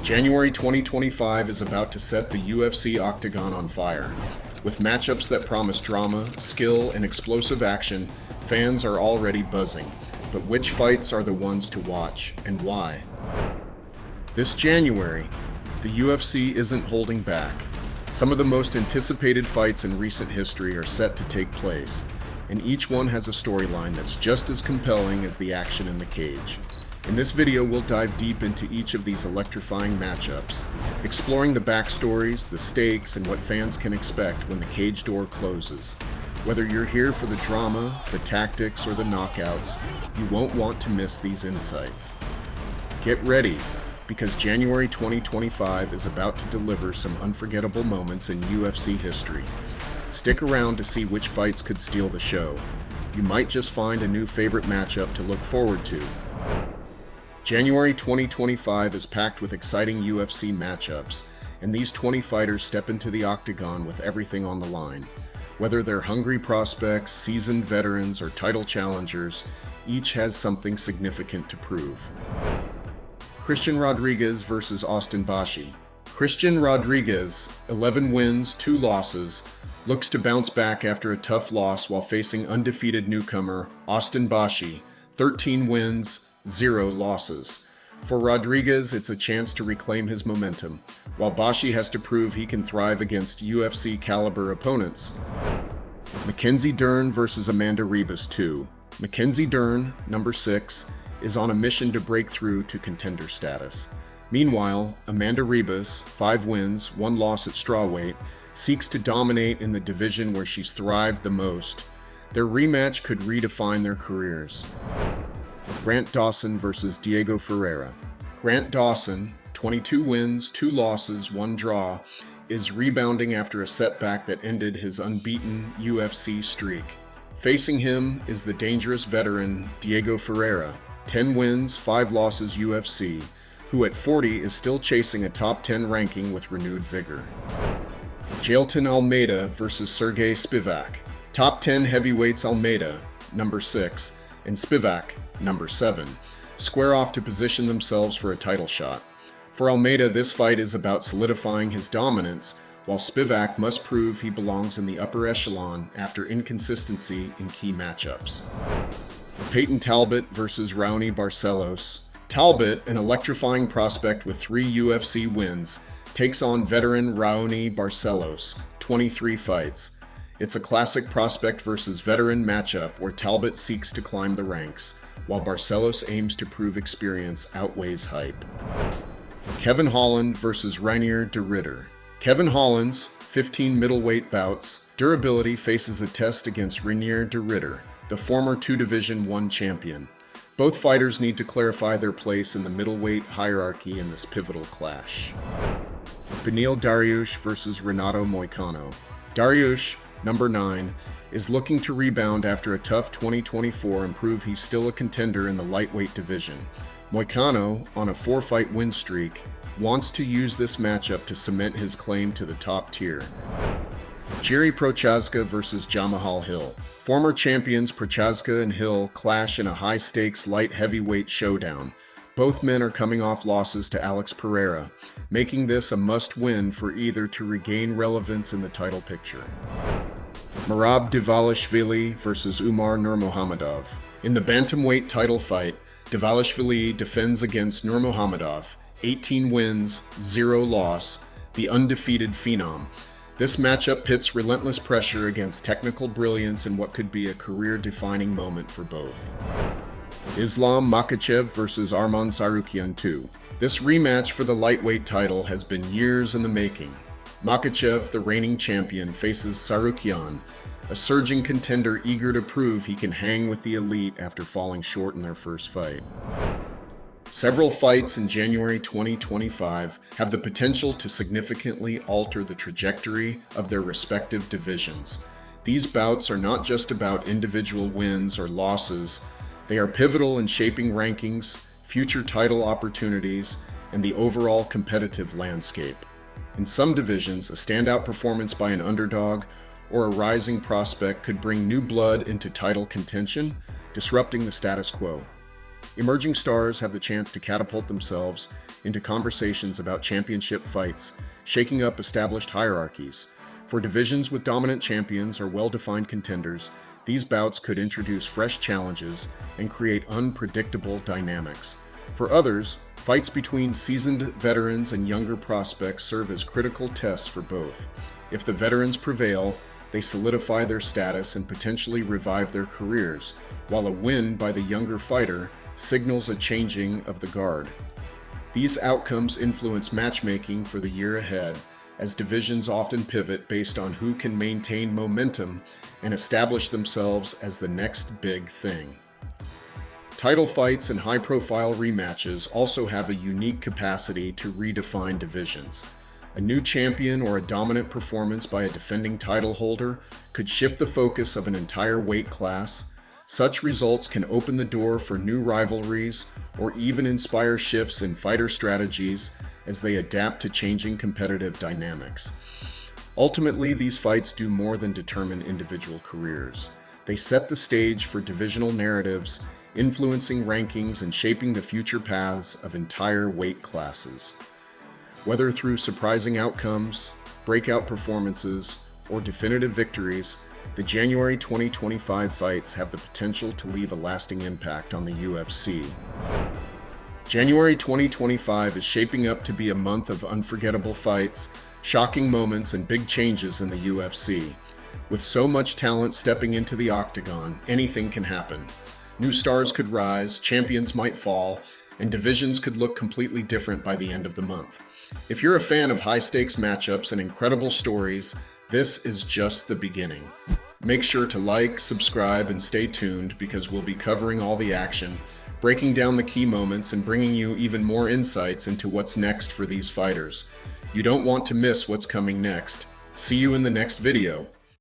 January 2025 is about to set the UFC octagon on fire. With matchups that promise drama, skill, and explosive action, fans are already buzzing. But which fights are the ones to watch, and why? This January, the UFC isn't holding back. Some of the most anticipated fights in recent history are set to take place, and each one has a storyline that's just as compelling as the action in the cage. In this video, we'll dive deep into each of these electrifying matchups, exploring the backstories, the stakes, and what fans can expect when the cage door closes. Whether you're here for the drama, the tactics, or the knockouts, you won't want to miss these insights. Get ready, because January 2025 is about to deliver some unforgettable moments in UFC history. Stick around to see which fights could steal the show. You might just find a new favorite matchup to look forward to. January 2025 is packed with exciting UFC matchups, and these 20 fighters step into the octagon with everything on the line. Whether they're hungry prospects, seasoned veterans, or title challengers, each has something significant to prove. Christian Rodriguez versus Austin Bashi. Christian Rodriguez, 11 wins, 2 losses, looks to bounce back after a tough loss while facing undefeated newcomer Austin Bashi, 13 wins, 0 losses. For Rodriguez, it's a chance to reclaim his momentum, while Bashi has to prove he can thrive against UFC caliber opponents. Mackenzie Dern versus Amanda Ribas 2. Mackenzie Dern, number 6, is on a mission to break through to contender status. Meanwhile, Amanda Ribas, 5 wins, 1 loss at strawweight, seeks to dominate in the division where she's thrived the most. Their rematch could redefine their careers. Grant Dawson versus Diego Ferreira. Grant Dawson, 22 wins, 2 losses, 1 draw, is rebounding after a setback that ended his unbeaten UFC streak. Facing him is the dangerous veteran Diego Ferreira, 10 wins, 5 losses UFC, who at 40 is still chasing a top 10 ranking with renewed vigor. Jailton Almeida versus Sergey Spivak. Top 10 heavyweights Almeida, number 6, and Spivak, number 7, square off to position themselves for a title shot. For Almeida, this fight is about solidifying his dominance, while Spivak must prove he belongs in the upper echelon after inconsistency in key matchups. Peyton Talbot versus Raoni Barcelos. Talbot, an electrifying prospect with 3 UFC wins, takes on veteran Raoni Barcelos, 23 fights. It's a classic prospect versus veteran matchup where Talbot seeks to climb the ranks, while Barcelos aims to prove experience outweighs hype. Kevin Holland versus Reinier de Ridder. Kevin Holland's 15 middleweight bouts durability faces a test against Reinier de Ridder, the former 2 Division 1 champion. Both fighters need to clarify their place in the middleweight hierarchy in this pivotal clash. Beneil Dariush versus Renato Moicano. Dariush, number 9, is looking to rebound after a tough 2024 and prove he's still a contender in the lightweight division. Moicano, on a 4-fight win streak, wants to use this matchup to cement his claim to the top tier. Jiri Prochazka versus Jamahal Hill. Former champions Prochazka and Hill clash in a high-stakes light heavyweight showdown. Both men are coming off losses to Alex Pereira, making this a must-win for either to regain relevance in the title picture. Merab Dvalishvili versus Umar Nurmagomedov. In the bantamweight title fight, Dvalishvili defends against Nurmagomedov, 18 wins, 0 loss, the undefeated phenom. This matchup pits relentless pressure against technical brilliance in what could be a career-defining moment for both. Islam Makhachev versus Arman Tsarukyan 2. This rematch for the lightweight title has been years in the making. Makhachev, the reigning champion, faces Tsarukyan, a surging contender eager to prove he can hang with the elite after falling short in their first fight. Several fights in January 2025 have the potential to significantly alter the trajectory of their respective divisions. These bouts are not just about individual wins or losses, they are pivotal in shaping rankings, future title opportunities, and the overall competitive landscape. In some divisions, a standout performance by an underdog or a rising prospect could bring new blood into title contention, disrupting the status quo. Emerging stars have the chance to catapult themselves into conversations about championship fights, shaking up established hierarchies. For divisions with dominant champions or well-defined contenders, these bouts could introduce fresh challenges and create unpredictable dynamics. For others, fights between seasoned veterans and younger prospects serve as critical tests for both. If the veterans prevail, they solidify their status and potentially revive their careers, while a win by the younger fighter signals a changing of the guard. These outcomes influence matchmaking for the year ahead, as divisions often pivot based on who can maintain momentum and establish themselves as the next big thing. Title fights and high-profile rematches also have a unique capacity to redefine divisions. A new champion or a dominant performance by a defending title holder could shift the focus of an entire weight class. Such results can open the door for new rivalries or even inspire shifts in fighter strategies as they adapt to changing competitive dynamics. Ultimately, these fights do more than determine individual careers. They set the stage for divisional narratives, influencing rankings and shaping the future paths of entire weight classes. Whether through surprising outcomes, breakout performances, or definitive victories, the January 2025 fights have the potential to leave a lasting impact on the UFC. January 2025 is shaping up to be a month of unforgettable fights, shocking moments, and big changes in the UFC. With so much talent stepping into the octagon, anything can happen. New stars could rise, champions might fall, and divisions could look completely different by the end of the month. If you're a fan of high-stakes matchups and incredible stories, this is just the beginning. Make sure to like, subscribe, and stay tuned because we'll be covering all the action, breaking down the key moments, and bringing you even more insights into what's next for these fighters. You don't want to miss what's coming next. See you in the next video.